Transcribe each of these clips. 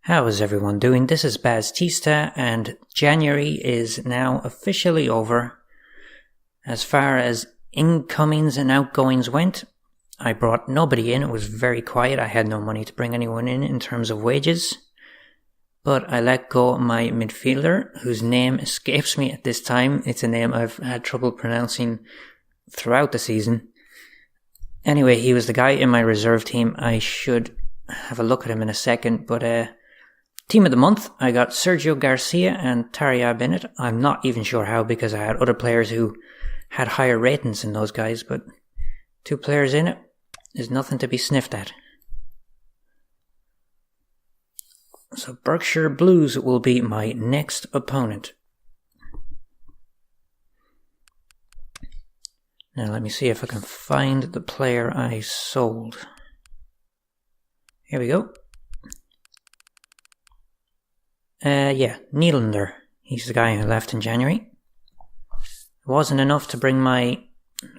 How is everyone doing? This is Bastista, and January is now officially over. As far as incomings and outgoings went, I brought nobody in. It was very quiet. I had no money to bring anyone in terms of wages. But I let go of my midfielder, whose name escapes me at this time. It's a name I've had trouble pronouncing throughout the season. Anyway, he was the guy in my reserve team. I should have a look at him in a second, but Team of the month, I got Sergio Garcia and Tarja Bennett. I'm not even sure how, because I had other players who had higher ratings than those guys, but 2 players in it is nothing to be sniffed at. So Berkshire Blues will be my next opponent. Now let me see if I can find the player I sold. Here we go. Nylander. He's the guy who left in January. It wasn't enough to bring my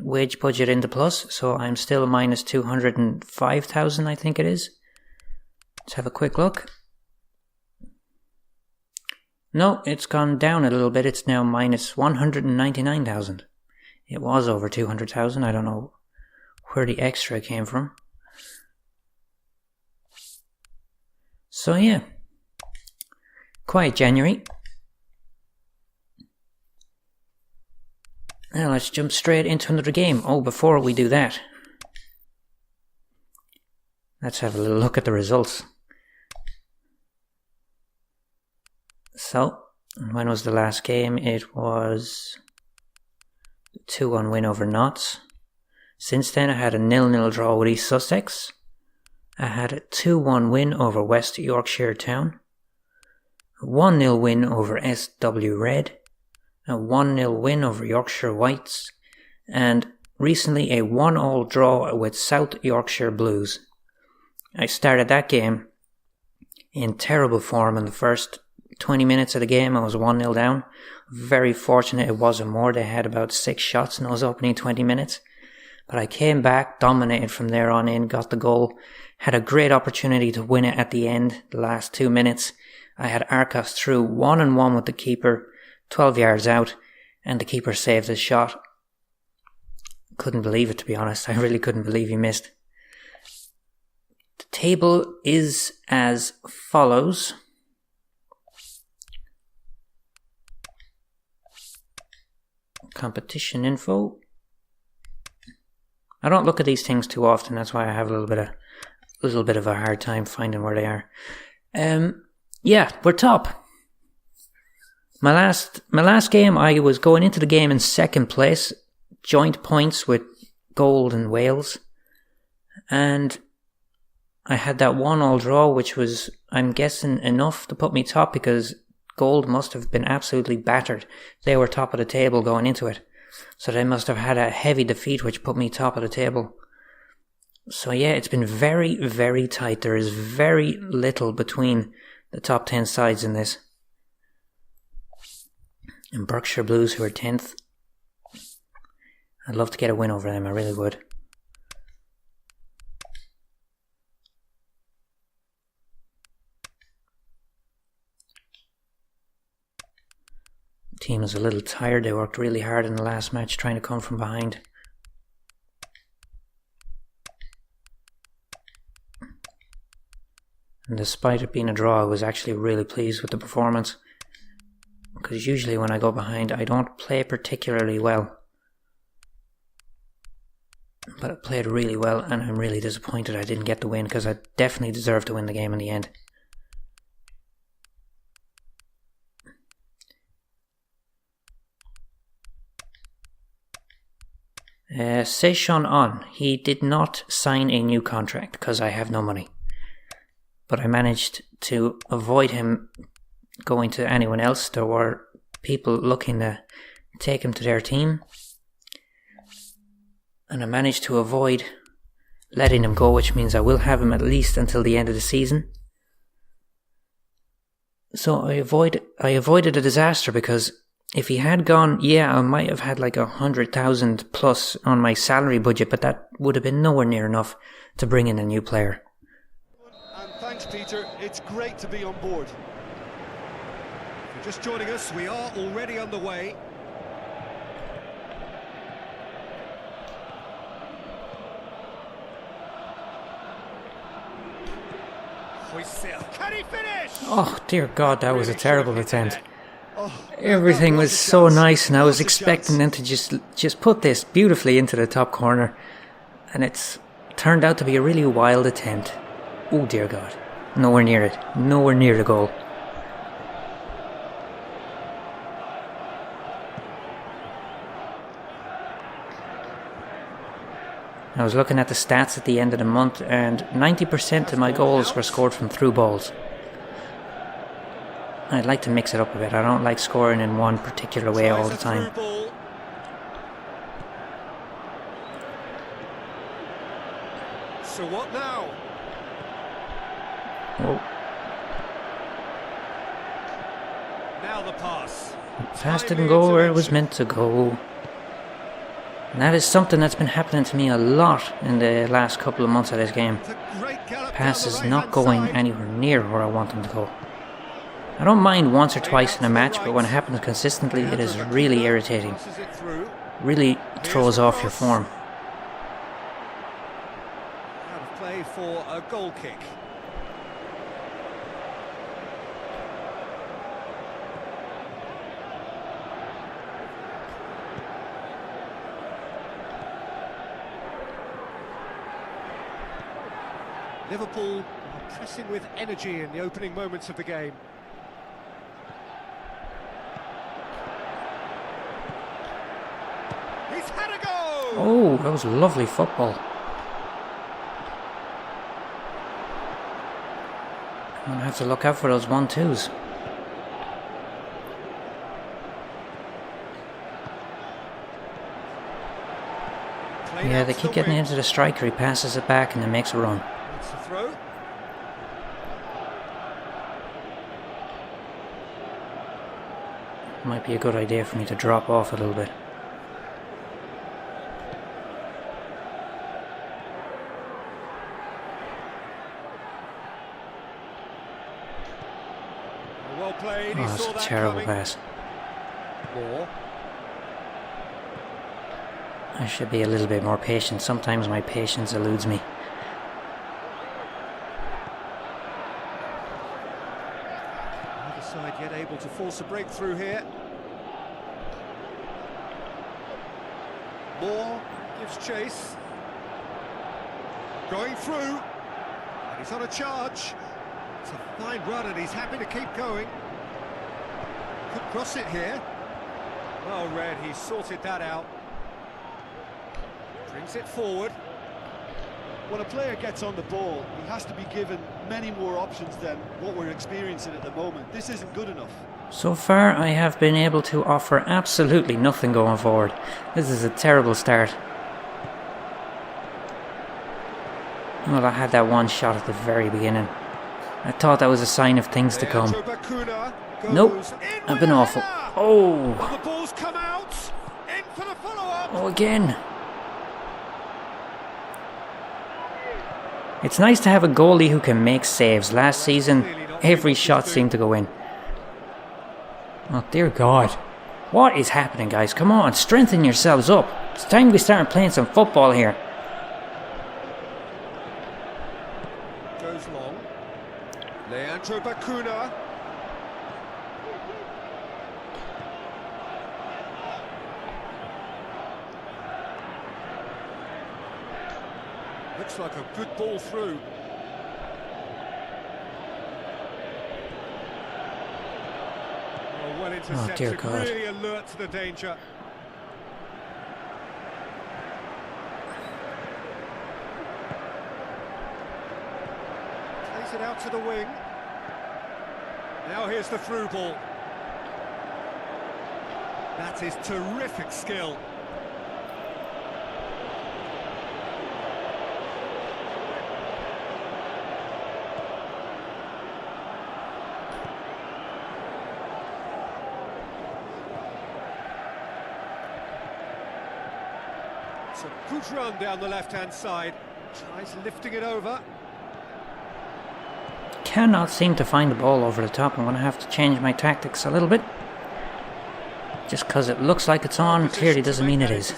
wage budget into plus, so I'm still minus 205,000, I think it is. Let's have a quick look. No, it's gone down a little bit. It's now minus 199,000. It was over 200,000. I don't know where the extra came from. So yeah. Quiet January. Now let's jump straight into another game. Oh, before we do that, let's have a little look at the results. So, when was the last game? It was a 2-1 win over Notts. Since then I had a 0-0 draw with East Sussex. I had a 2-1 win over West Yorkshire Town. A 1-0 win over SW Red, a 1-0 win over Yorkshire Whites, and recently a 1-1 draw with South Yorkshire Blues. I started that game in terrible form. In the first 20 minutes of the game I was 1-0 down. Very fortunate it wasn't more. They had about 6 shots in those opening 20 minutes. But I came back, dominated from there on in, got the goal, had a great opportunity to win it at the end, the last 2 minutes. I had Arcos through 1-1 with the keeper, 12 yards out, and the keeper saved his shot. Couldn't believe it, to be honest. I really couldn't believe he missed. The table is as follows. Competition info. I don't look at these things too often, that's why I have a little bit of a hard time finding where they are. Yeah, we're top. My last game, I was going into the game in second place, joint points with Gold and Wales, and I had that 1-1 draw, which was, I'm guessing, enough to put me top, because Gold must have been absolutely battered. They were top of the table going into it, so they must have had a heavy defeat, which put me top of the table. So yeah, it's been very, very tight. There is very little between the top 10 sides in this. And Berkshire Blues, who are 10th. I'd love to get a win over them, I really would. The team is a little tired. They worked really hard in the last match trying to come from behind. And despite it being a draw, I was actually really pleased with the performance. Because usually when I go behind, I don't play particularly well. But I played really well, and I'm really disappointed I didn't get the win, because I definitely deserved to win the game in the end. Seishon On. He did not sign a new contract, because I have no money. But I managed to avoid him going to anyone else. There were people looking to take him to their team, and I managed to avoid letting him go, which means I will have him at least until the end of the season. So I avoided a disaster, because if he had gone, yeah, I might have had like 100,000 plus on my salary budget, but that would have been nowhere near enough to bring in a new player. And thank Thanks, Peter. It's great to be on board. If you're just joining us, we are already underway. Can he finish? Oh dear God, that was a terrible attempt. Everything was so nice, and I was expecting them to just put this beautifully into the top corner, and it's turned out to be a really wild attempt. Oh dear God, nowhere near it, nowhere near the goal. I was looking at the stats at the end of the month, and 90% of my goals were scored from through balls. I'd like to mix it up a bit. I don't like scoring in one particular way all the time. So what now? Oh. Now the pass. The pass didn't go where it was meant to go. And that is something that's been happening to me a lot in the last couple of months of this game. Pass is not going anywhere near where I want them to go. I don't mind once or twice in a match, but when it happens consistently, it is really irritating. Really throws off your form. Out of play for a goal kick. Liverpool are pressing with energy in the opening moments of the game. He's had a go! Oh, that was lovely football. I'm going to have to look out for those 1-2s. Yeah, they keep getting into the striker. He passes it back and then makes a run. It's a throw. Might be a good idea for me to drop off a little bit. Well played. Oh, that's a terrible pass. More. I should be a little bit more patient. Sometimes my patience eludes me. Neither side yet able to force a breakthrough here. Moore gives chase. Going through. And he's on a charge. It's a fine run and he's happy to keep going. Could cross it here. Well read, he sorted that out. Brings it forward. When a player gets on the ball, he has to be given many more options than what we're experiencing at the moment. This isn't good enough. So far, I have been able to offer absolutely nothing going forward. This is a terrible start. Well, I had that one shot at the very beginning. I thought that was a sign of things to come. Nope, I've been awful. Oh! The ball's come out. In for the follow-up. Oh, again. It's nice to have a goalie who can make saves. Last season, every shot seemed to go in. Oh, dear God. What is happening, guys? Come on, strengthen yourselves up. It's time we start playing some football here. Goes long. Leandro Bacuna. Looks like a good ball through. Oh, well intercepted. Oh, dear God. Really alert to the danger. Plays it out to the wing. Now here's the through ball. That is terrific skill. It's a good run down the left-hand side. Tries lifting it over. cannot seem to find the ball over the top. I'm going to have to change my tactics a little bit. Just because it looks like it's on clearly doesn't mean it is.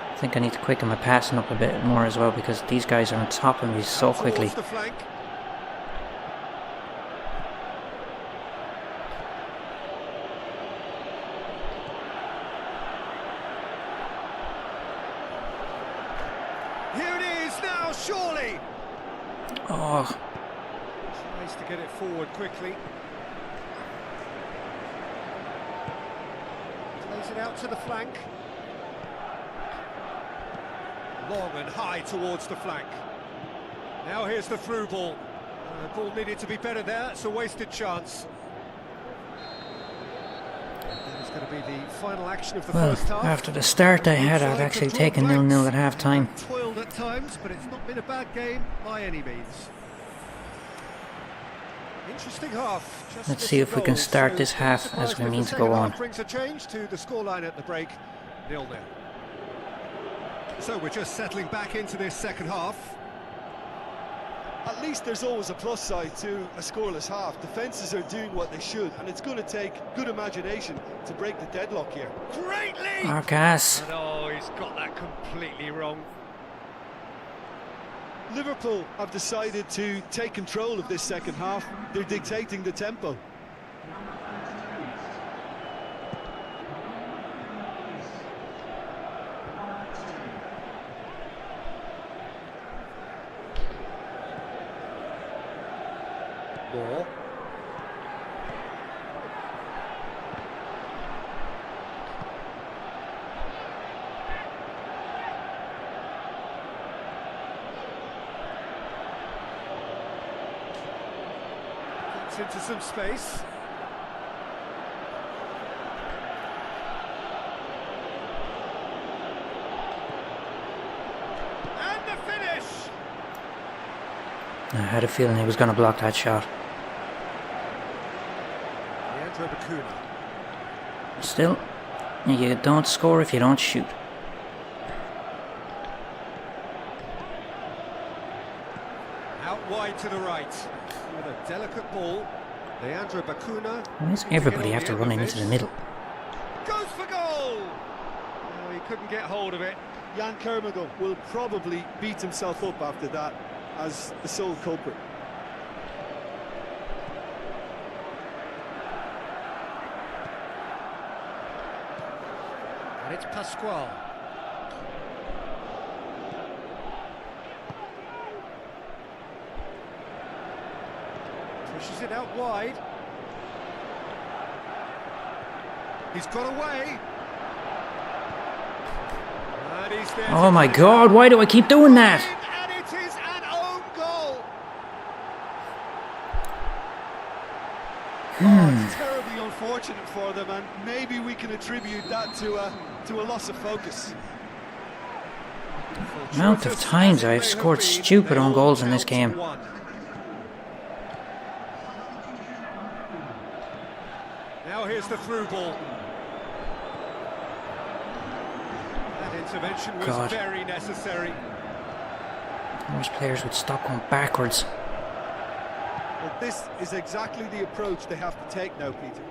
I think I need to quicken my passing up a bit more as well, because these guys are on top of me so quickly. Here it is now, surely. Oh. Tries to get it forward quickly. Plays it out to the flank. Long and high towards the flank. Now here's the through ball. The ball needed to be better there. It's a wasted chance. It's going to be the final action of the first half. After the start I had, I'd actually taken 0-0 at half time. Toiled at times, but it's not been a bad game by any means. Interesting half. Let's see if we can start this half as we mean to go on. Brings a change to the scoreline at the break, 0-0. So we're just settling back into this second half. At least there's always a plus side to a scoreless half. Defences are doing what they should, and it's going to take good imagination to break the deadlock here. Great lead! Marcus. Oh, he's got that completely wrong. Liverpool have decided to take control of this second half. They're dictating the tempo. Ball. Gets into some space. And the finish! I had a feeling he was going to block that shot. Still, you don't score if you don't shoot. Out wide to the right with a delicate ball. Leandro Bacuna. Why does everybody have to run into the middle? Goes for goal! Oh, he couldn't get hold of it. Jan Kermagel will probably beat himself up after that as the sole culprit. And it's Pascual. Pushes it out wide. He's got away. And he's there. Oh my God, why do I keep doing that? And it is an own goal. Oh, it's terribly unfortunate for them, and maybe we can attribute that to a loss of focus. Amount of times I've scored stupid own goals in this game. Now here's the through ball. That intervention was very necessary. I wish players would stop going backwards. But this is exactly the approach they have to take now, Peter.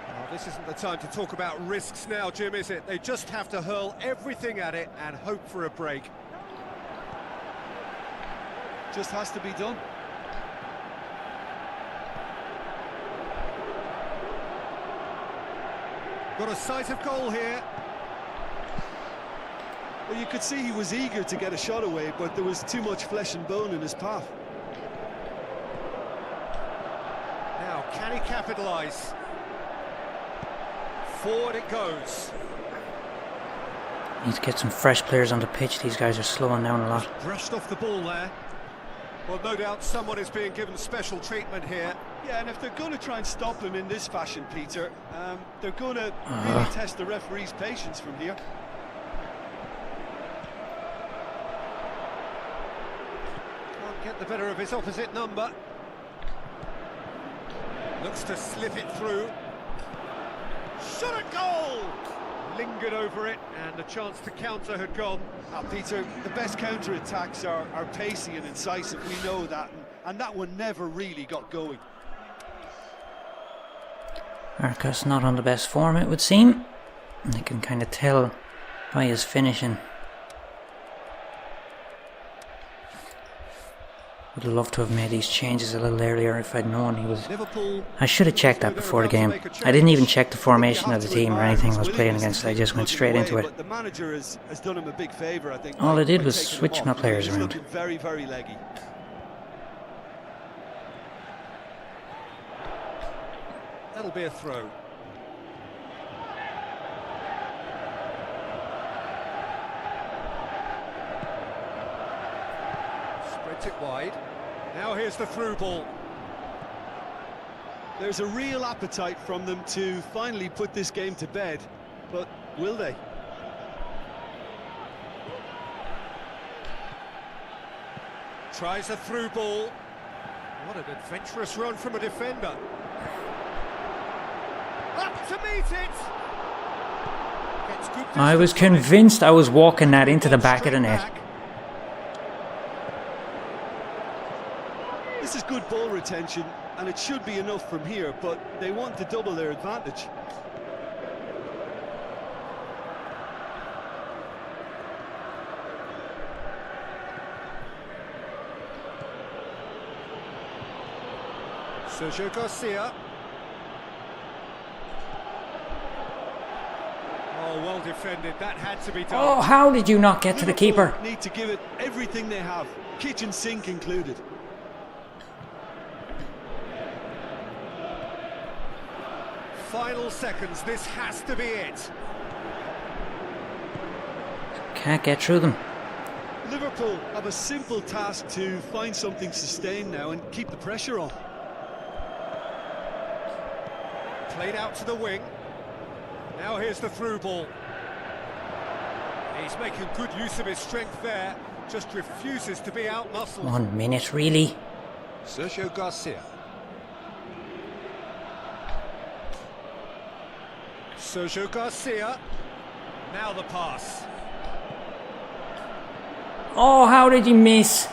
Well, this isn't the time to talk about risks now, Jim, is it? They just have to hurl everything at it and hope for a break. Just has to be done. Got a sight of goal here. Well, you could see he was eager to get a shot away, but there was too much flesh and bone in his path. Now, can he capitalise? Forward it goes. Need to get some fresh players on the pitch. These guys are slowing down a lot. Brushed off the ball there. Well, no doubt someone is being given special treatment here. Yeah, and if they're going to try and stop him in this fashion, Peter, they're going to really test the referee's patience from here. Can't get the better of his opposite number. Looks to slip it through. Shot at goal! lingered over it, and the chance to counter had gone. Peter, the best counter-attacks are pacey and incisive, we know that, and that one never really got going. Arcos not on the best form, it would seem. You can kind of tell by his finishing. Would have loved to have made these changes a little earlier if I'd known he was... Liverpool. I should have checked that before the game. I didn't even check the formation of the team or anything I was playing against. I just went straight into it. The manager has done him a big favour, I think. All I did was switch my players around. Looking very, very leggy. That'll be a throw. Spreads it wide. Now here's the through ball. There's a real appetite from them to finally put this game to bed, but will they? Tries a through ball. What an adventurous run from a defender. Up to meet it. Gets good I was distance from it. convinced I was walking that into the back of the net. This is good ball retention, and it should be enough from here, but they want to double their advantage. Sergio Garcia. Oh, well defended. That had to be done. Oh, how did you not get to the keeper? Liverpool need to give it everything they have, kitchen sink included. Final seconds. This has to be it. Can't get through them. Liverpool have a simple task to find something sustained now and keep the pressure on. Played out to the wing. Now here's the through ball. He's making good use of his strength there. Just refuses to be out-muscled. 1 minute, really? Sergio Garcia. Sergio Garcia. Now the pass. Oh, how did he miss?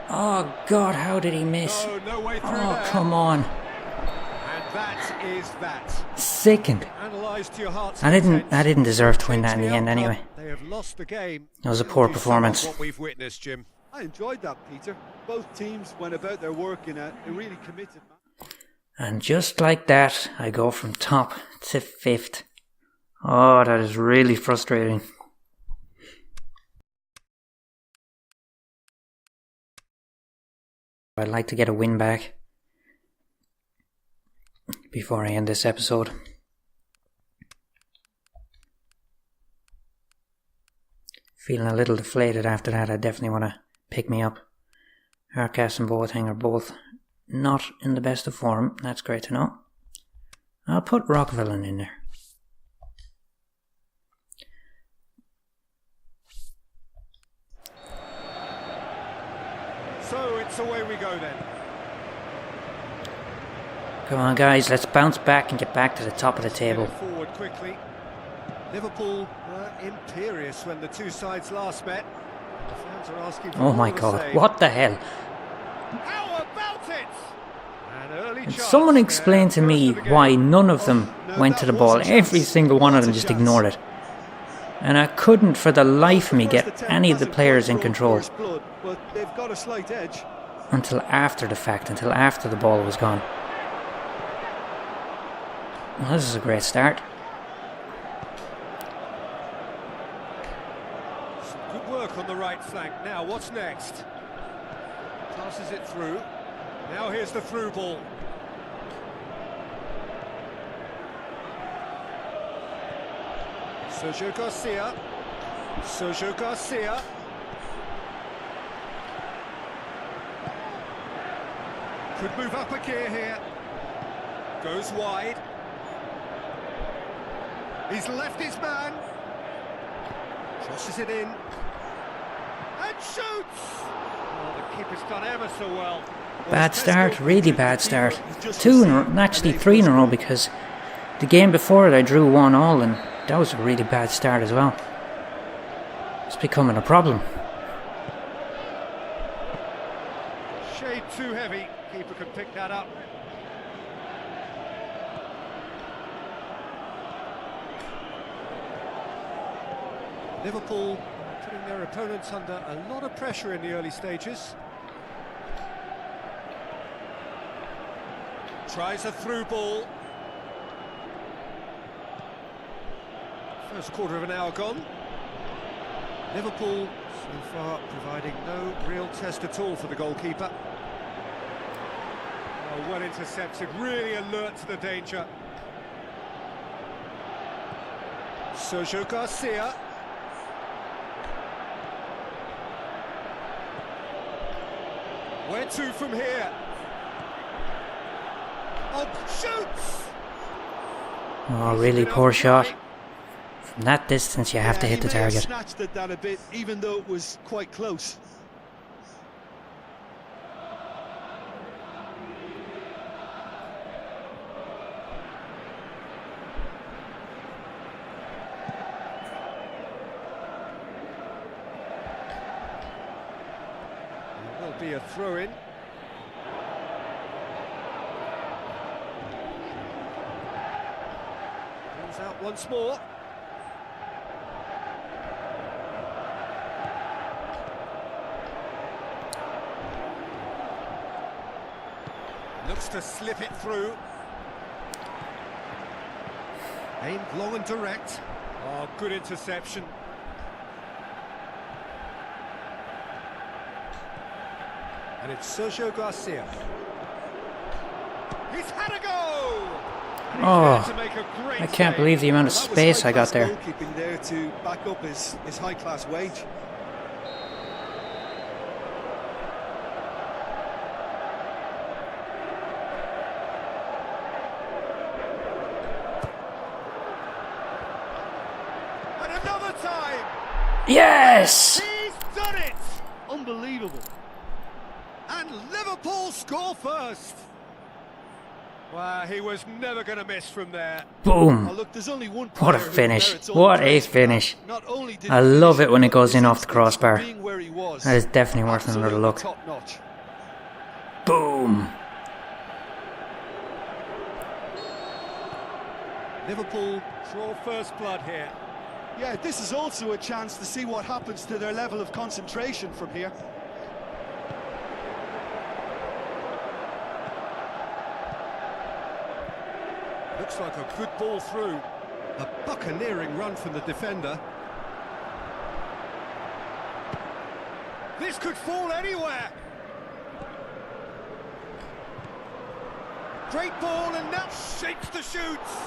Oh, God, how did he miss? No way through Oh, there. come on. And that is that. Sickened. Analysed to your heart's I content. didn't deserve to win that in the end anyway. They have lost the game. That was a poor Do sum up performance. What we've witnessed, Jim. I enjoyed that, Peter. Both teams went about their work in a really committed manner. And just like that, I go from top to 5th. Oh, that is really frustrating. I'd like to get a win back before I end this episode. Feeling a little deflated after that. I definitely want to pick me up. Arcas and Boateng are both not in the best of form. That's great to know. I'll put Rockvillain in there. So it's away we go then. Come on guys, let's bounce back and get back to the top of the table. Get it forward quickly. Liverpool were imperious when the two sides last met. The fans are asking for Oh my more the God, same. what the hell? How about it? An early chance. Someone explain to me First of the game. why none of them No, went that to the was ball. a chance. Every single one of them That's a just chance. ignored it. And I couldn't for the life of me First get attempt any of the hasn't players in gone control first blood, but they've got a slight edge. until after the fact, until after the ball was gone. Well, this is a great start. Some good work on the right flank. Now, what's next? Passes it through. Now here's the through ball. Sergio Garcia. Sergio Garcia. Could move up a gear here. Goes wide. He's left his man. Crosses it in. And shoots! Oh, the keeper's done ever so well. Bad start, really bad start. 2 in a row, actually 3 in a row, because the game before it I drew 1-1 and That was a really bad start as well. It's becoming a problem. Shade too heavy. Keeper can pick that up. Liverpool putting their opponents under a lot of pressure in the early stages. Tries a through ball. First quarter of an hour gone. Liverpool so far providing no real test at all for the goalkeeper. Oh, well intercepted, really alert to the danger. Sergio Garcia. Where to from here? Oh, shoots! Oh, really poor shot. From that distance, you have to hit the target. Snatched at that a bit, even though it was quite close. It will be a throw-in. Comes out once more. Looks to slip it through. Aimed long and direct. Oh, good interception. And it's Sergio Garcia. He's had a go! Oh, I can't believe the amount of space I got there. Goalkeeping there to back up his high-class wage. Yes! He's done it! Unbelievable. And Liverpool score first. Well, he was never going to miss from there. Boom! Oh, look, there's only one What a finish. What a finish. I love it when it goes in off the crossbar. That is definitely worth another look. Boom! Liverpool draw first blood here. Yeah, this is also a chance to see what happens to their level of concentration from here. Looks like a good ball through. A buccaneering run from the defender. This could fall anywhere. Great ball, and that shakes the shoots.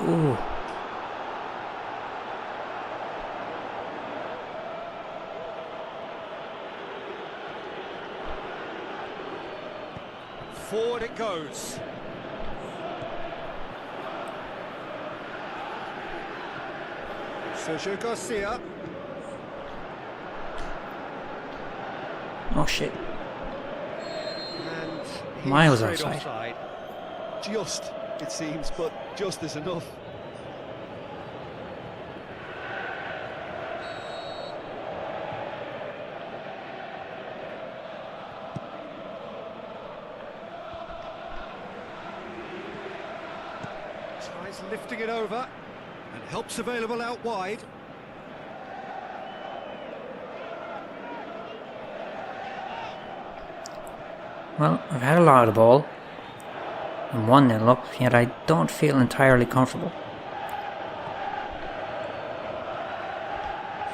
Ooh. Forward it goes. Sergio Garcia. Oh shit. And Miles straight offside. Just, it seems, but just is enough. Tries lifting it over, and help's available out wide. Well, I've had a lot of the ball. I'm 1-0 up, yet I don't feel entirely comfortable.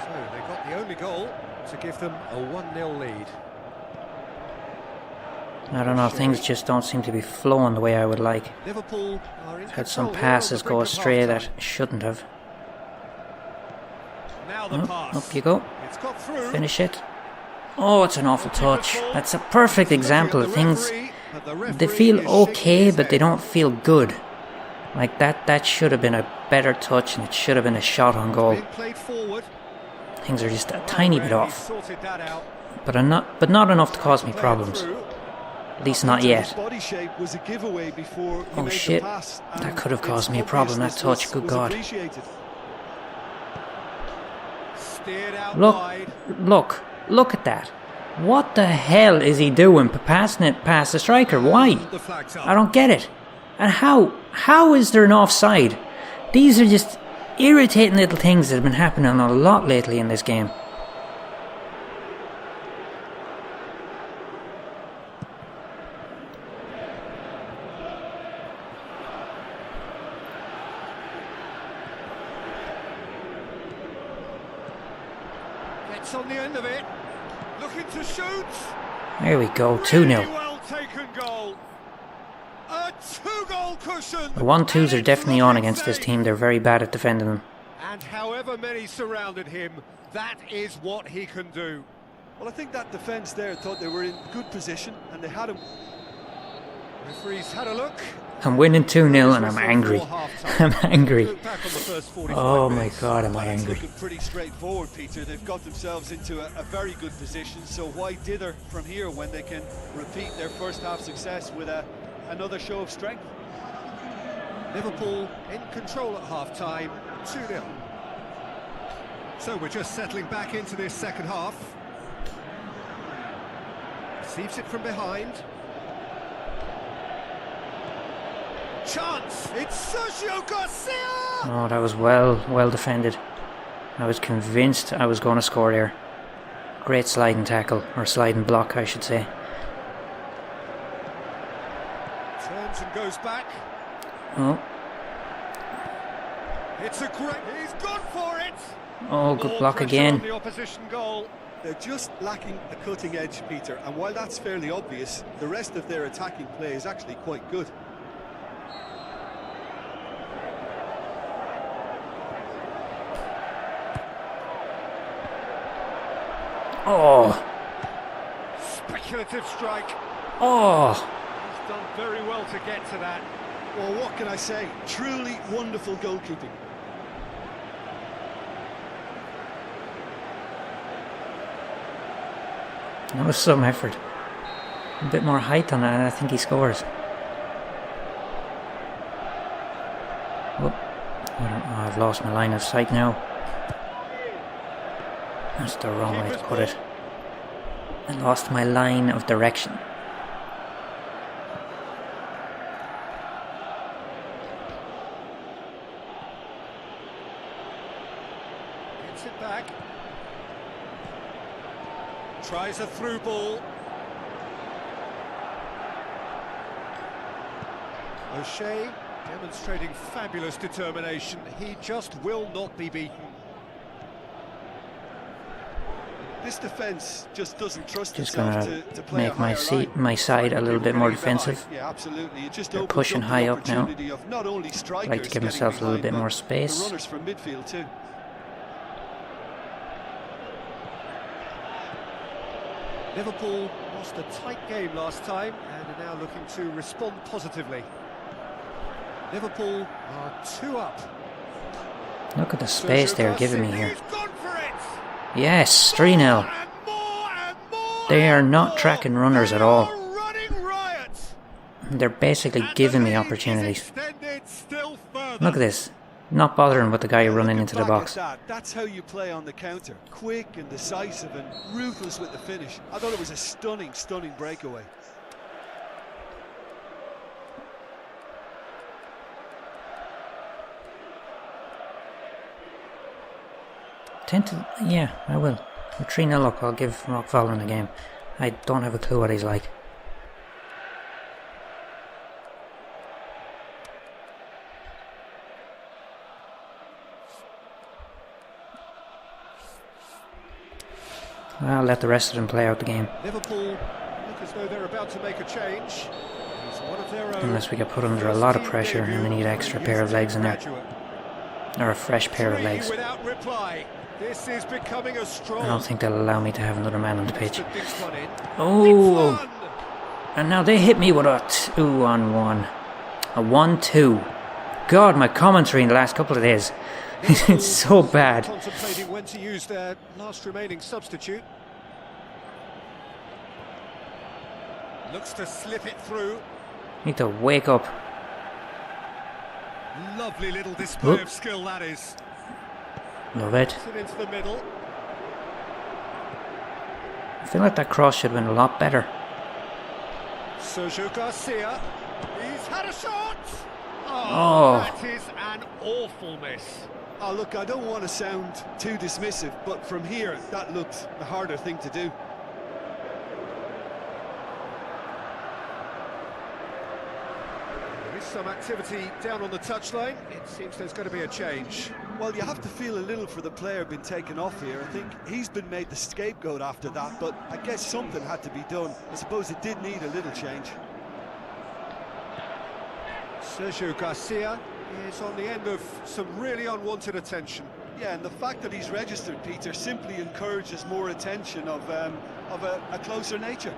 So they got the only goal to give them a 1-0 lead. I don't know, things just don't seem to be flowing the way I would like. Liverpool are in Had some control passes here go on the brink of astray half-time. that shouldn't have. Now the pass. Up you go. It's got through. Finish it. Oh, it's an awful touch. That's a perfect example of things. They feel okay, but they don't feel good. Like that should have been a better touch, and it should have been a shot on goal. Being played forward. Things are just a tiny bit off, Sorted that out. but not enough to cause me problems. Through. At least not yet. Body shape was a giveaway before he Oh made shit, the pass, that and could have caused it's me a problem, that obvious touch, this good was God. appreciated. Steered out Look, wide. look at that. What the hell is he doing? Passing it past the striker? Why? The flag's up. I don't get it. And how is there an offside? These are just irritating little things that have been happening a lot lately in this game. Gets on the end of it. Looking to shoot. There we go, 2-0. Really well taken goal. A 2-goal cushion. The 1-2s are definitely on against this team. They're very bad at defending them. And however many surrounded him, that is what he can do. Well, I think that defence there thought they were in good position and they had him. Referee's had a look. I'm winning 2-0 and I'm angry. I'm angry. Look back on the first 45 Oh my minutes. god, am I Well, it's angry. looking pretty straightforward, Peter. They've got themselves into a very good position, so why dither from here when they can repeat their first half success with another show of strength? Liverpool in control at half-time, 2-0. So we're just settling back into this second half. Receives it from behind. Chance! It's Sergio Garcia! Oh, that was well defended. I was convinced I was going to score there. Great sliding tackle, or sliding block I should say. Turns and goes back. Oh, It's a great... He's gone for it! oh, good More block pressure again. on the opposition goal. They're just lacking a cutting edge, Peter, and while that's fairly obvious, the rest of their attacking play is actually quite good. Oh, Speculative strike. oh. He's done very well to get to that. Well, what can I say? Truly wonderful goalkeeping. That was some effort. A bit more height on that and I think he scores. Oh, I've lost my line of sight now. That's the wrong way to put it. I lost my line of direction. Gets it back. Tries a through ball. O'Shea demonstrating fabulous determination. He just will not be beaten. This defence just doesn't trust Just itself gonna to play make a higher line. my side a little bit more defensive. Yeah, absolutely. It just They're opens pushing up high the up now. opportunity of not only strikers Like to give getting myself a little behind, bit but more the space. runners from midfield too. Liverpool lost a tight game last time and are now looking to respond positively. Liverpool are 2 up. Look at the space they're giving me here. He's gone for it! Yes, 3-0. And more and more They are and not more. tracking runners at all. They are running riot. They're basically And giving the me lead is opportunities. extended still further. Look at this. Not bothering with the guy running into the Back at box. that. That's how you play on the counter. Quick and decisive and ruthless with the finish. I thought it was a stunning breakaway. Yeah, I will. With 3-0 up, I'll give Rockfall a game. I don't have a clue what he's like. I'll let the rest of them play out the game. Liverpool look as though they're about to make a change. He's one of their own. Unless we get put under a lot of pressure and we need an extra pair of legs in there. Or a fresh pair of legs. Without reply. This is becoming a strong. I don't think they'll allow me to have another man on the pitch. Oh! Oh! And now they hit me with a 2-on-1. A 1-2. God, my commentary in the last couple of days. It's so bad. Contemplating when to use their last remaining substitute. Looks to slip it through. Need to wake up. Lovely little display of skill that is. Love it. Puts it into the middle. I feel like that cross should have been a lot better. Sergio Garcia, he's had a shot! Oh. That is an awful miss. Oh, look, I don't want to sound too dismissive, but from here, that looked the harder thing to do. There is some activity down on the touchline. It seems there's going to be a change. Well, you have to feel a little for the player being taken off here. I think he's been made the scapegoat after that, but I guess something had to be done. I suppose it did need a little change. Sergio Garcia is on the end of some really unwanted attention. Yeah, and the fact that he's registered, Peter, simply encourages more attention of a closer nature.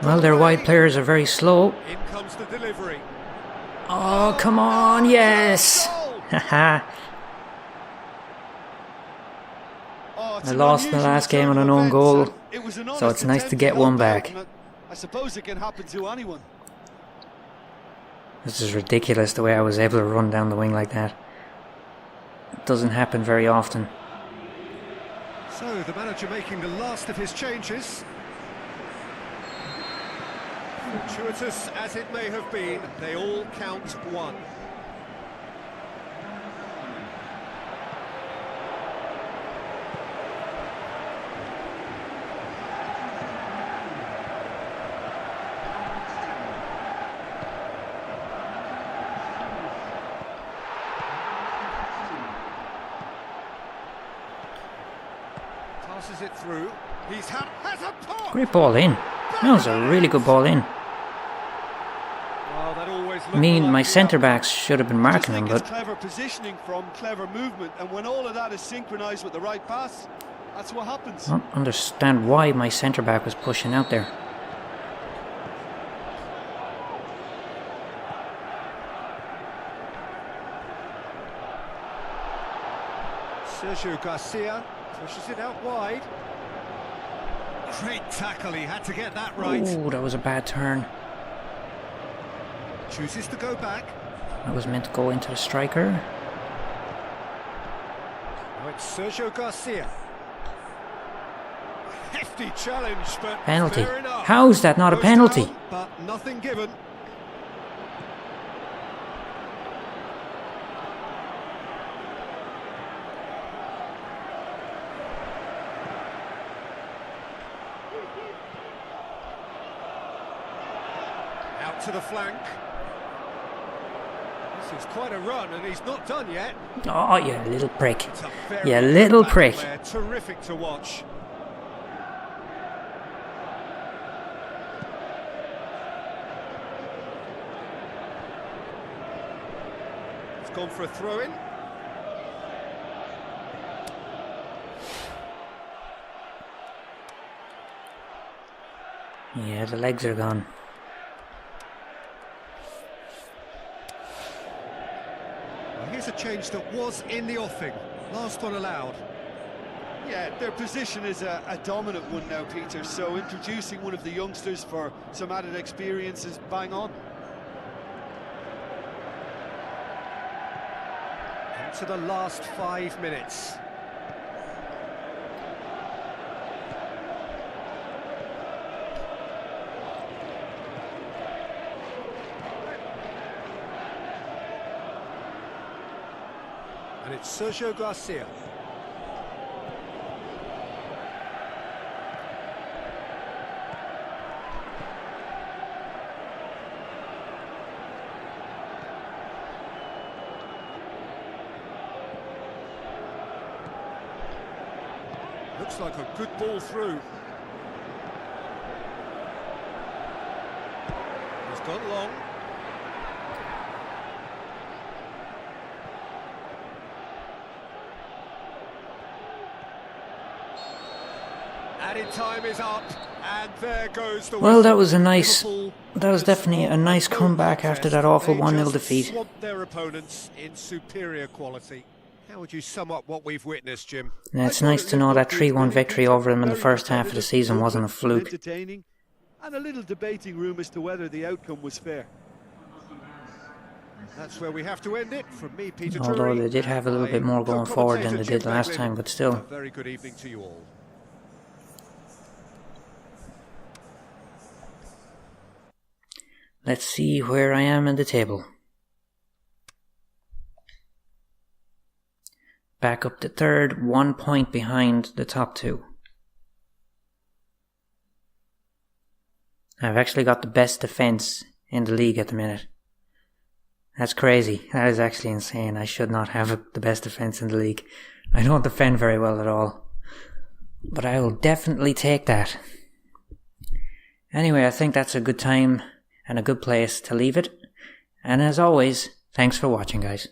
Well, their wide players are very slow. In comes the delivery. Oh, come on, yes! Haha. I lost in the last game on an own goal, so it's nice to get one back. I suppose it can happen to anyone. This is ridiculous the way I was able to run down the wing like that. It doesn't happen very often. So the manager making the last of his changes. Fortuitous as it may have been, they all count one. Passes it through. Has a pass. Great ball in. That was a really good ball in. I mean, my centre-backs should have been marking him, but... It's clever positioning from clever movement, and when all of that is synchronised with the right pass, that's what happens. I don't understand why my centre-back was pushing out there. Sergio Garcia pushes it out wide. Great tackle, he had to get that right. Oh, that was a bad turn. Chooses to go back. That was meant to go into the striker. Now it's Sergio Garcia. Hefty challenge, but penalty. fair enough. How's that not a penalty? Down, but nothing given. Out to the flank. This is quite a run, and he's not done yet. Oh, you little prick. You little prick. There. Terrific to watch. It's gone for a throw-in. Yeah, the legs are gone. Here's a change that was in the offing. Last one allowed. Yeah, their position is a dominant one now, Peter, so introducing one of the youngsters for some added experience is bang on. Into the last 5 minutes. And it's Sergio Garcia. Looks like a good ball through. He's gone long. Added time is up, and there goes the well, that was definitely a nice comeback after that awful 1-0 defeat. Swamped their opponents in superior quality. How would you sum up what we've witnessed, Jim? And it's nice to know that 3-1 victory over them in the first half of the season wasn't a fluke. Entertaining, and a little debating room as to whether the outcome was fair. That's where we have to end it. From me, Peter Although Drury, they did have a little bit more going forward than they did last time, but still. A very good evening to you all. let's see where I am in the table. Back up to third, 1 point behind the top two. I've actually got the best defence in the league at the minute. That's crazy. That is actually insane. I should not have the best defence in the league. I don't defend very well at all. But I will definitely take that. Anyway, I think that's a good time and a good place to leave it. And as always, thanks for watching, guys.